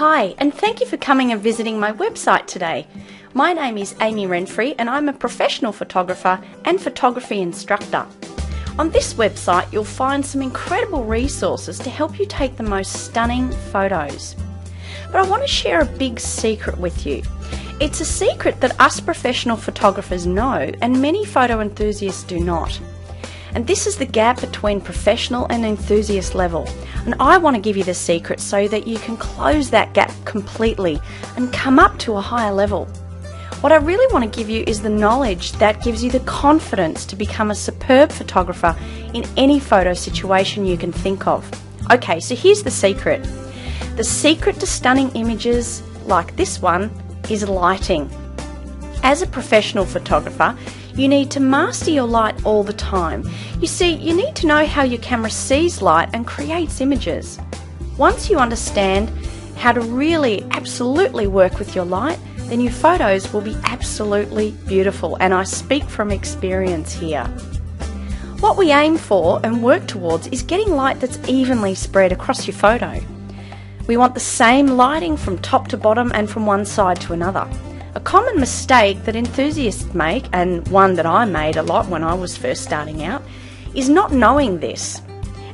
Hi, and thank you for coming and visiting my website today. My name is Amy Renfrey and I'm a professional photographer and photography instructor. On this website you'll find some incredible resources to help you take the most stunning photos. But I want to share a big secret with you. It's a secret that us professional photographers know and many photo enthusiasts do not. And this is the gap between professional and enthusiast level. And I want to give you the secret so that you can close that gap completely and come up to a higher level. What I really want to give you is the knowledge that gives you the confidence to become a superb photographer in any photo situation you can think of. Okay, so here's the secret. The secret to stunning images like this one is lighting. As a professional photographer, you need to master your light all the time. You see, you need to know how your camera sees light and creates images. Once you understand how to really absolutely work with your light, then your photos will be absolutely beautiful, and I speak from experience here. What we aim for and work towards is getting light that's evenly spread across your photo. We want the same lighting from top to bottom and from one side to another. A common mistake that enthusiasts make, and one that I made a lot when I was first starting out, is not knowing this.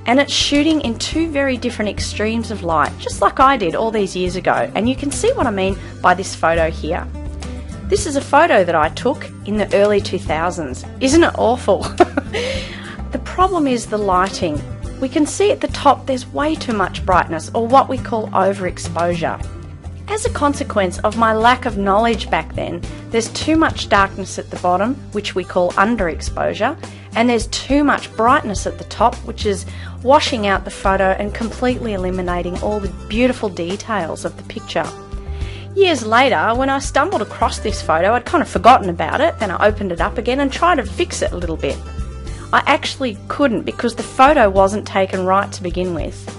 And it's shooting in two very different extremes of light, just like I did all these years ago. And you can see what I mean by this photo here. This is a photo that I took in the early 2000s. Isn't it awful? The problem is the lighting. We can see at the top there's way too much brightness, or what we call overexposure. As a consequence of my lack of knowledge back then, there's too much darkness at the bottom, which we call underexposure, and there's too much brightness at the top, which is washing out the photo and completely eliminating all the beautiful details of the picture. Years later, when I stumbled across this photo, I'd kind of forgotten about it, then I opened it up again and tried to fix it a little bit. I actually couldn't because the photo wasn't taken right to begin with.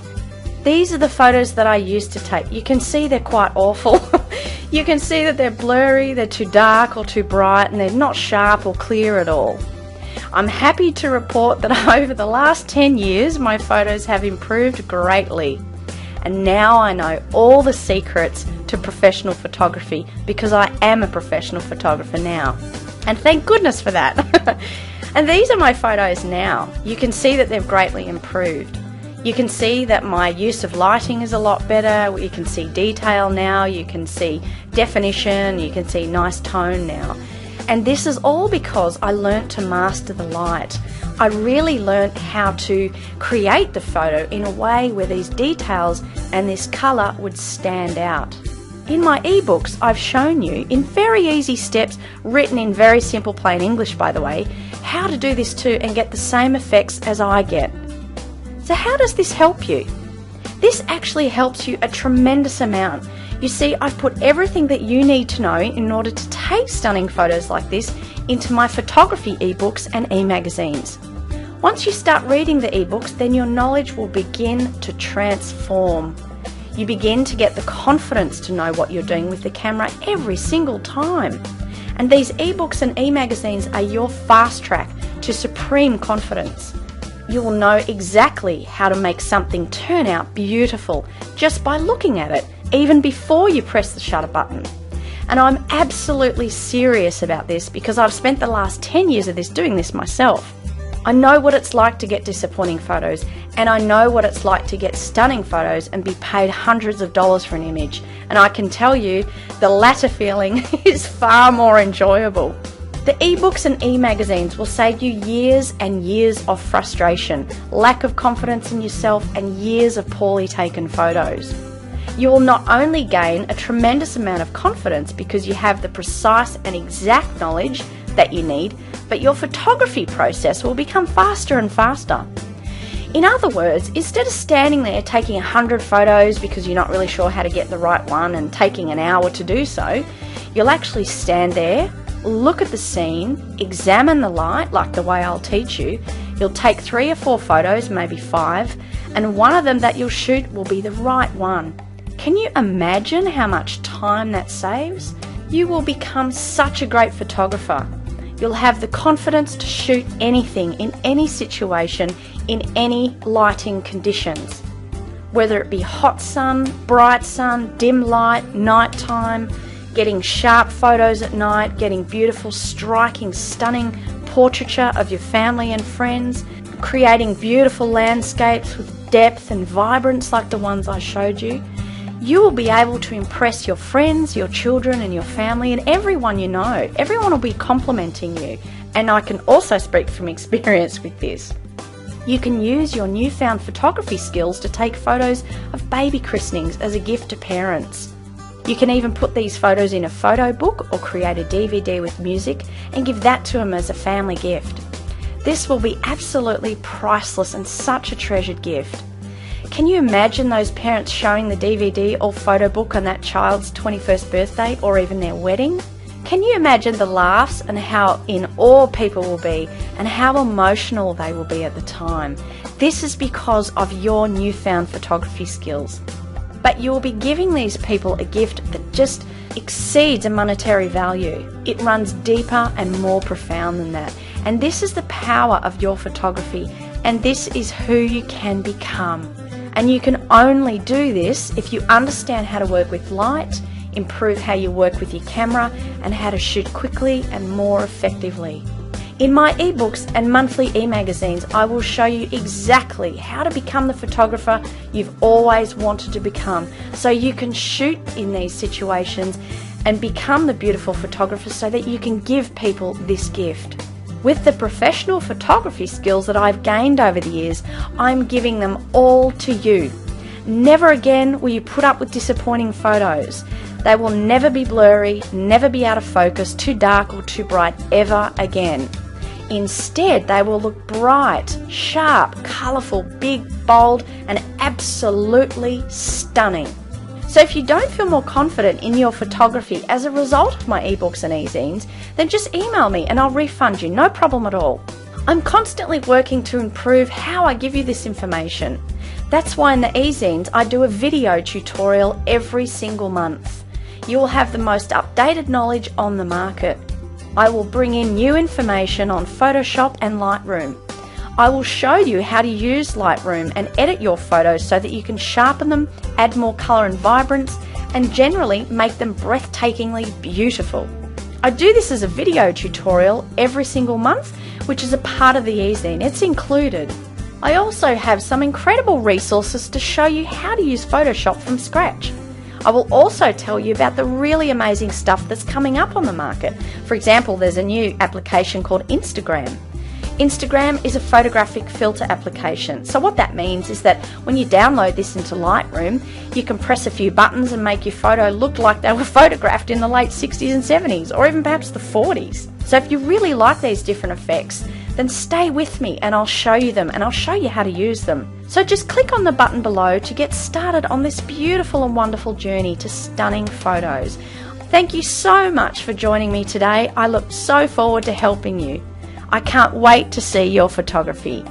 These are the photos that I used to take. You can see they're quite awful. You can see that they're blurry, they're too dark or too bright, and they're not sharp or clear at all. I'm happy to report that over the last 10 years my photos have improved greatly. And now I know all the secrets to professional photography because I am a professional photographer now. And thank goodness for that. And these are my photos now. You can see that they've greatly improved. You can see that my use of lighting is a lot better. You can see detail now, you can see definition, you can see nice tone now. And this is all because I learnt to master the light. I really learnt how to create the photo in a way where these details and this colour would stand out. In my ebooks, I've shown you in very easy steps, written in very simple plain English by the way, how to do this too and get the same effects as I get. So how does this help you? This actually helps you a tremendous amount. You see, I've put everything that you need to know in order to take stunning photos like this into my photography ebooks and e-magazines. Once you start reading the ebooks, then your knowledge will begin to transform. You begin to get the confidence to know what you're doing with the camera every single time. And these ebooks and e-magazines are your fast track to supreme confidence. You will know exactly how to make something turn out beautiful just by looking at it, even before you press the shutter button. And I'm absolutely serious about this because I've spent the last 10 years of this doing this myself. I know what it's like to get disappointing photos, and I know what it's like to get stunning photos and be paid hundreds of dollars for an image. And I can tell you, the latter feeling is far more enjoyable. The ebooks and e-magazines will save you years and years of frustration, lack of confidence in yourself, and years of poorly taken photos. You will not only gain a tremendous amount of confidence because you have the precise and exact knowledge that you need, but your photography process will become faster and faster. In other words, instead of standing there taking 100 photos because you're not really sure how to get the right one and taking an hour to do so, you'll actually stand there, look at the scene, examine the light like the way I'll teach you. You'll take 3 or 4 photos, maybe 5, and one of them that you'll shoot will be the right one. Can you imagine how much time that saves? You will become such a great photographer. You'll have the confidence to shoot anything in any situation, in any lighting conditions. whether it be hot sun, bright sun, dim light, nighttime, getting sharp photos at night, getting beautiful, striking, stunning portraiture of your family and friends, creating beautiful landscapes with depth and vibrance like the ones I showed you. You will be able to impress your friends, your children and your family and everyone you know. Everyone will be complimenting you, and I can also speak from experience with this. You can use your newfound photography skills to take photos of baby christenings as a gift to parents. You can even put these photos in a photo book or create a DVD with music and give that to them as a family gift. This will be absolutely priceless and such a treasured gift. Can you imagine those parents showing the DVD or photo book on that child's 21st birthday or even their wedding? Can you imagine the laughs and how in awe people will be and how emotional they will be at the time? This is because of your newfound photography skills. But you will be giving these people a gift that just exceeds a monetary value. It runs deeper and more profound than that. And this is the power of your photography, and this is who you can become. And you can only do this if you understand how to work with light, improve how you work with your camera, and how to shoot quickly and more effectively. In my ebooks and monthly e-magazines, I will show you exactly how to become the photographer you've always wanted to become, so you can shoot in these situations and become the beautiful photographer so that you can give people this gift. With the professional photography skills that I've gained over the years, I'm giving them all to you. Never again will you put up with disappointing photos. They will never be blurry, never be out of focus, too dark or too bright ever again. Instead, they will look bright, sharp, colourful, big, bold, and absolutely stunning. So if you don't feel more confident in your photography as a result of my ebooks and e-zines, then just email me and I'll refund you, no problem at all. I'm constantly working to improve how I give you this information. That's why in the e-zines I do a video tutorial every single month. You will have the most updated knowledge on the market. I will bring in new information on Photoshop and Lightroom. I will show you how to use Lightroom and edit your photos so that you can sharpen them, add more colour and vibrance, and generally make them breathtakingly beautiful. I do this as a video tutorial every single month, which is a part of the e-zine. It's included. I also have some incredible resources to show you how to use Photoshop from scratch. I will also tell you about the really amazing stuff that's coming up on the market. For example, there's a new application called Instagram. Instagram is a photographic filter application. So what that means is that when you download this into Lightroom, you can press a few buttons and make your photo look like they were photographed in the late 60s and 70s, or even perhaps the 40s. So if you really like these different effects, then stay with me and I'll show you them and I'll show you how to use them. So just click on the button below to get started on this beautiful and wonderful journey to stunning photos. Thank you so much for joining me today. I look so forward to helping you. I can't wait to see your photography.